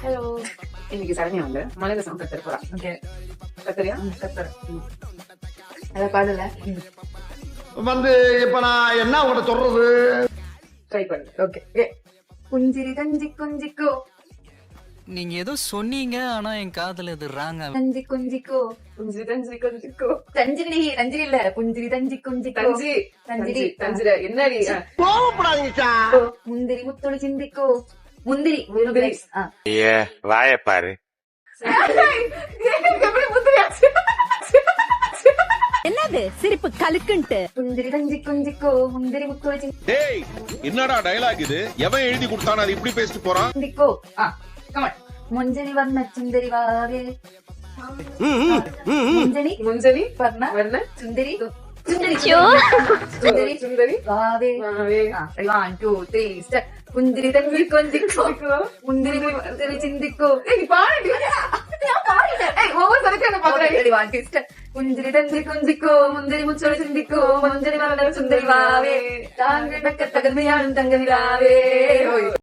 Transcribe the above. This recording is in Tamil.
ஹலோ. இன்னைக்கு சரண்யா வந்து மலையில சாங் கத்துற போறா. ஓகே, கத்துறியா? கத்துற. அத பாடல வந்து இப்ப நான் என்ன உங்கள்கிட்ட சொல்றது? ட்ரை பண்ணு. ஓகே. குஞ்சிரி தஞ்சி குஞ்சிக்கோ. நீங்க ஏதோ சொன்னீங்க, ஆனா என் காதுல இது ராங்கா. தஞ்சி குஞ்சிக்கோ, குஞ்சிரி தஞ்சி குஞ்சிக்கோ. தஞ்சிரி தஞ்சிரி இல்ல, குஞ்சிரி தஞ்சி குஞ்சிக்கோ. தஞ்சி தஞ்சிரி தஞ்சிர என்னடி? கோவப்படாதீங்க. முந்திரி முத்தொளி சிந்திக்கோ. முந்திரி முந்திரி. ஏ வாய பாரு. என்னது சிரிப்பு கலுக்குன்ட்டு? குஞ்சிரி தஞ்சி குஞ்சிக்கோ, முந்திரி முத்தொளி டேய் என்னடா டயலாக் இது? எவன் எழுதி கொடுத்தானே அது இப்படி பேசிட்டு போறான்? சிந்திக்கோ. கமான். முஞ்சனி வர்ண சுந்தரி வாவே. முஞ்சனி முஞ்சனி வர்ண வர்ண சுந்தரி சுந்தரி சுந்தரி சுந்தரி வாவே வாவே. 1 2 3 ஸ்டார்ட். குந்திரி தஞ்சி குஞ்சிக்கோ, முந்திரி முத்தொளி சிந்திக்கோ. ஏய் பாடு. நான் பாடிட்டேன். ஏய் ஓவர் சரக்கு என்ன பாக்குறேன்? 1 2 ஸ்டார்ட். குஞ்சிரி தஞ்சி குஞ்சிக்கோ, முந்திரி முத்தொளி சிந்திக்கோ, முஞ்சனி வர்ண சுந்தரி வாவே. தாங்கள் பக்க தகர்மையானும் தங்க நிலாவே.